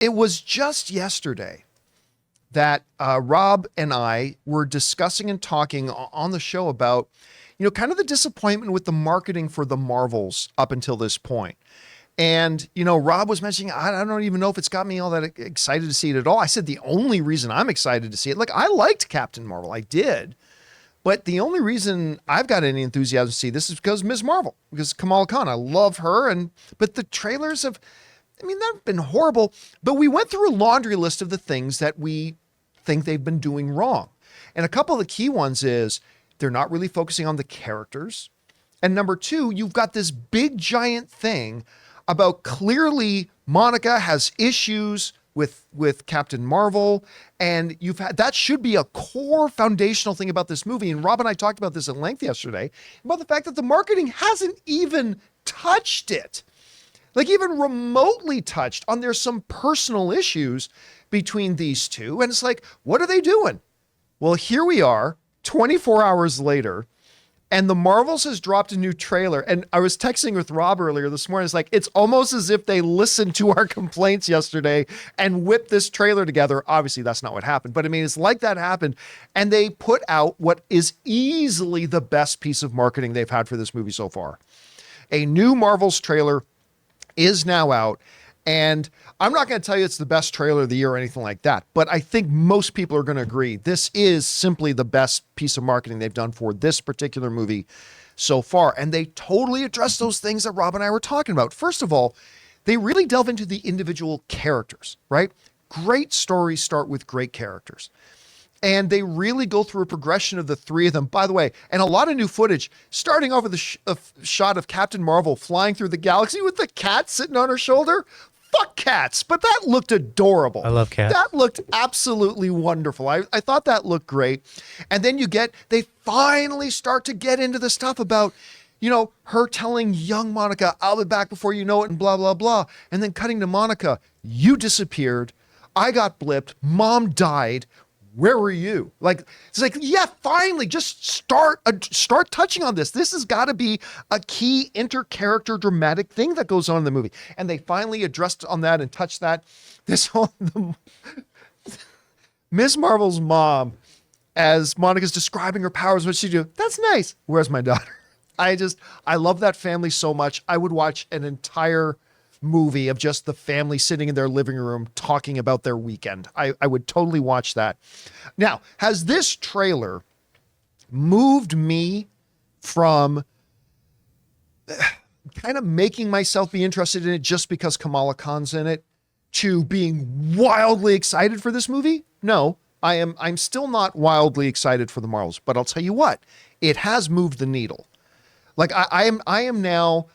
It was just yesterday that Rob and I were discussing and talking on the show about, kind of the disappointment with the marketing for the Marvels up until this point. And, Rob was mentioning, I don't even know if it's got me all that excited to see it at all. I said the only reason I'm excited to see it, like I liked Captain Marvel, I did. But the only reason I've got any enthusiasm to see this is because Ms. Marvel, because Kamala Khan, I love her. But the trailers they've been horrible. But we went through a laundry list of the things that we think they've been doing wrong. And a couple of the key ones is they're not really focusing on the characters. And number two, you've got this big giant thing about clearly Monica has issues with Captain Marvel, and that should be a core foundational thing about this movie. And Rob and I talked about this at length yesterday about the fact that the marketing hasn't even touched it, like even remotely touched on there's some personal issues between these two. And it's like, what are they doing? Well, here we are 24 hours later, and the Marvels has dropped a new trailer. And I was texting with Rob earlier this morning. It's like, it's almost as if they listened to our complaints yesterday and whipped this trailer together. Obviously, that's not what happened. But it's like that happened. And they put out what is easily the best piece of marketing they've had for this movie so far. A new Marvels trailer is now out. And I'm not going to tell you it's the best trailer of the year or anything like that, but I think most people are going to agree this is simply the best piece of marketing they've done for this particular movie so far. And they totally address those things that Rob and I were talking about. First of all, they really delve into the individual characters, right? Great stories start with great characters. And they really go through a progression of the three of them, by the way, and a lot of new footage, starting off with a shot of Captain Marvel flying through the galaxy with the cat sitting on her shoulder. Fuck cats, but that looked adorable. I love cats. That looked absolutely wonderful. I thought that looked great. And then they finally start to get into the stuff about, her telling young Monica, I'll be back before you know it, and blah, blah, blah. And then cutting to Monica, you disappeared. I got blipped. Mom died. Where were you? It's like, yeah, finally, just start touching on this. This has got to be a key inter-character dramatic thing that goes on in the movie. And they finally addressed on that and touched that. Ms. Marvel's mom, as Monica's describing her powers, what she do? That's nice. Where's my daughter? I love that family so much. I would watch an entire movie of just the family sitting in their living room talking about their weekend. I would totally watch that. Now, has this trailer moved me from kind of making myself be interested in it just because Kamala Khan's in it to being wildly excited for this movie? No, I'm still not wildly excited for the Marvels, but I'll tell you what, it has moved the needle. Like I am now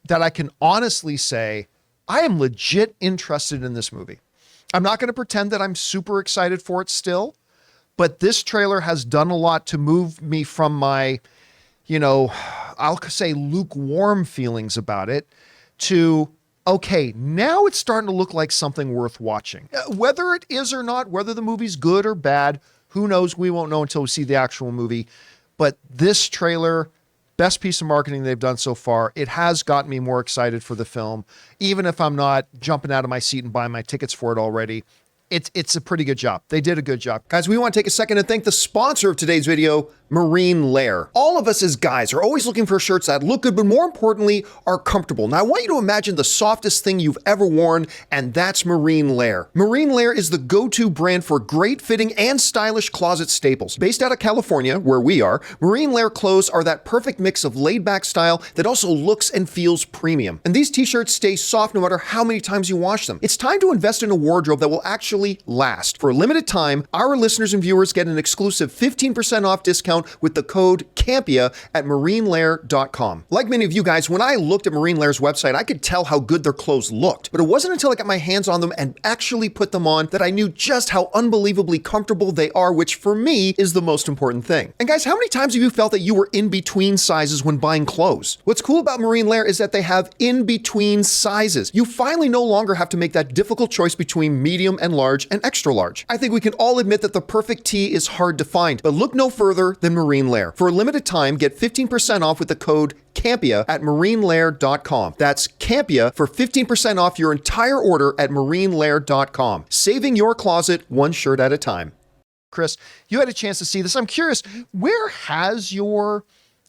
that I can honestly say I am legit interested in this movie. I'm not going to pretend that I'm super excited for it still, but this trailer has done a lot to move me from my, I'll say lukewarm feelings about it to, okay, now it's starting to look like something worth watching. Whether it is or not, whether the movie's good or bad, who knows? We won't know until we see the actual movie. But this trailer, best piece of marketing they've done so far. It has gotten me more excited for the film, even if I'm not jumping out of my seat and buying my tickets for it already. It's a pretty good job. They did a good job. Guys, we want to take a second to thank the sponsor of today's video, Marine Layer. All of us as guys are always looking for shirts that look good, but more importantly, are comfortable. Now, I want you to imagine the softest thing you've ever worn, and that's Marine Layer. Marine Layer is the go-to brand for great fitting and stylish closet staples. Based out of California, where we are, Marine Layer clothes are that perfect mix of laid-back style that also looks and feels premium. And these t-shirts stay soft no matter how many times you wash them. It's time to invest in a wardrobe that will actually last. For a limited time, our listeners and viewers get an exclusive 15% off discount with the code Campea at marinelayer.com. Like many of you guys, when I looked at Marine Layer's website, I could tell how good their clothes looked. But it wasn't until I got my hands on them and actually put them on that I knew just how unbelievably comfortable they are, which for me is the most important thing. And guys, how many times have you felt that you were in between sizes when buying clothes? What's cool about Marine Layer is that they have in between sizes. You finally no longer have to make that difficult choice between medium and large large, and extra large. I think we can all admit that the perfect tee is hard to find, but look no further than Marine Lair. For a limited time, get 15% off with the code Campea at marinelair.com. That's Campea for 15% off your entire order at marinelair.com. Saving your closet one shirt at a time. Chris, you had a chance to see this. I'm curious, where has your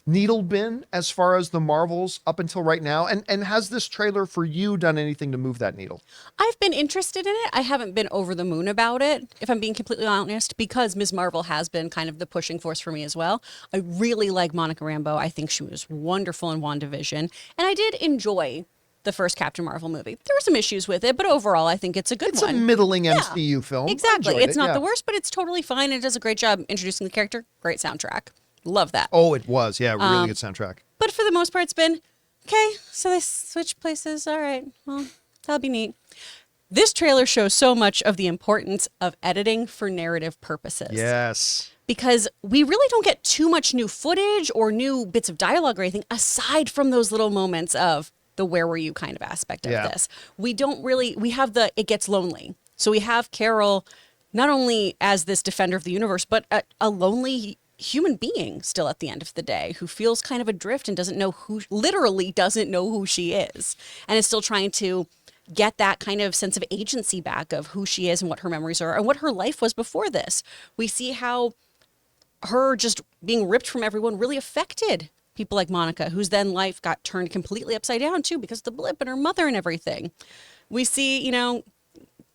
needle been as far as the Marvels up until right now? And has this trailer for you done anything to move that needle? I've been interested in it. I haven't been over the moon about it, if I'm being completely honest, because Ms. Marvel has been kind of the pushing force for me as well. I really like Monica Rambeau. I think she was wonderful in WandaVision. And I did enjoy the first Captain Marvel movie. There were some issues with it, but overall, I think it's a good one. It's a middling MCU film. Exactly. It's not the worst, but it's totally fine. It does a great job introducing the character. Great soundtrack. Love that. Oh, it was. Yeah, really good soundtrack. But for the most part, it's been, okay, so they switched places. All right, well, that'll be neat. This trailer shows so much of the importance of editing for narrative purposes. Yes. Because we really don't get too much new footage or new bits of dialogue or anything aside from those little moments of the where were you kind of aspect of this. We don't really, we have the it gets lonely. So we have Carol not only as this defender of the universe, but a lonely human being still at the end of the day who feels kind of adrift and literally doesn't know who she is and is still trying to get that kind of sense of agency back of who she is and what her memories are and what her life was before this. We see how her just being ripped from everyone really affected people like Monica, whose then life got turned completely upside down too because of the blip and her mother and everything. We see,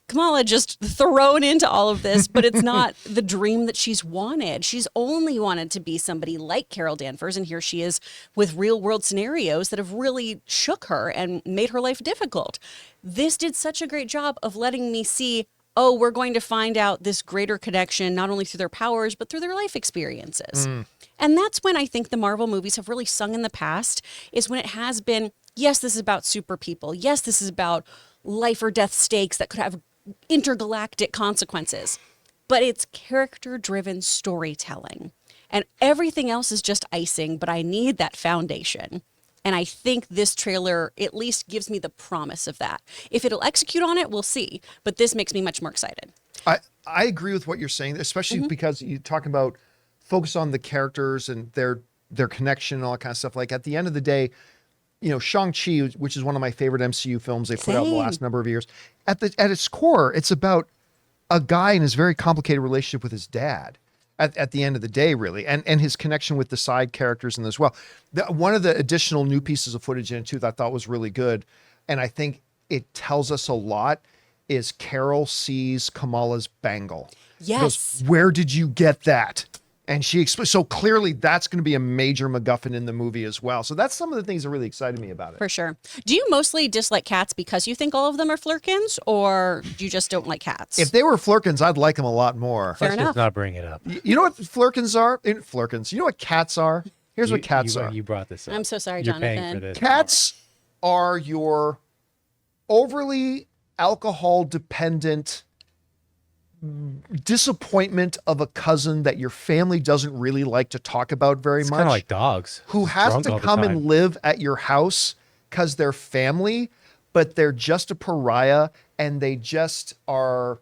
Kamala just thrown into all of this, but it's not the dream that she's wanted. She's only wanted to be somebody like Carol Danvers, and here she is with real world scenarios that have really shook her and made her life difficult. This did such a great job of letting me see, oh, we're going to find out this greater connection, not only through their powers, but through their life experiences. And that's when I think the Marvel movies have really sung in the past, is when it has been, yes, this is about super people. Yes, this is about life or death stakes that could have intergalactic consequences, but it's character-driven storytelling, and everything else is just icing, but I need that foundation. And I think this trailer at least gives me the promise of that. If it'll execute on it, we'll see, but this makes me much more excited. I agree with what you're saying, especially because you're talking about focus on the characters and their connection and all that kind of stuff. Like at the end of the day, Shang-Chi, which is one of my favorite MCU films they put out in the last number of years, at its core, it's about a guy and his very complicated relationship with his dad at the end of the day, really, and his connection with the side characters in this as well. One of the additional new pieces of footage in it, too, that I thought was really good, and I think it tells us a lot, is Carol sees Kamala's bangle. Yes. Goes, where did you get that? And she explains, so clearly that's going to be a major MacGuffin in the movie as well. So that's some of the things that really excited me about it. For sure. Do you mostly dislike cats because you think all of them are flirkins, or you just don't like cats? If they were flirkins, I'd like them a lot more. Fair enough. Let's not bring it up. You know what flirkins are? Flirkins. You know what cats are? Here's what cats are. You brought this up. I'm so sorry, You're Jonathan. paying for this. Cats are your overly alcohol dependent disappointment of a cousin that your family doesn't really like to talk about very It's much. kind of like dogs. Who has Drunk to all the come time. and live at your house because they're family, but they're just a pariah and they just are,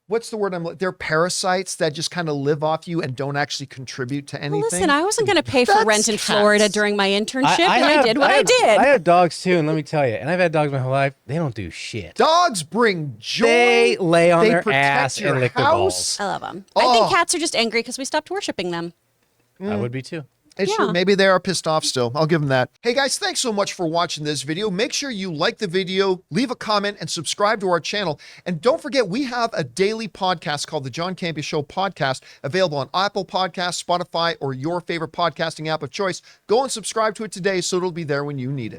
what's the word they're parasites that just kind of live off you and don't actually contribute to anything. Well, listen, I wasn't going to pay for That's rent in cats. Florida during my internship, and I did what I did. I have dogs too, and let me tell you, and I've had dogs my whole life. They don't do shit. Dogs bring joy. They lay on their protect ass your and lick their house. balls. I love them. Oh. I think cats are just angry because we stopped worshiping them. I would be too. It's Yeah. true. Maybe they are pissed off still. I'll give them that. Hey guys, thanks so much for watching this video. Make sure you like the video, leave a comment, and subscribe to our channel. And don't forget, we have a daily podcast called the John Campea Show podcast, available on Apple Podcasts, Spotify, or your favorite podcasting app of choice. Go and subscribe to it today so it'll be there when you need it.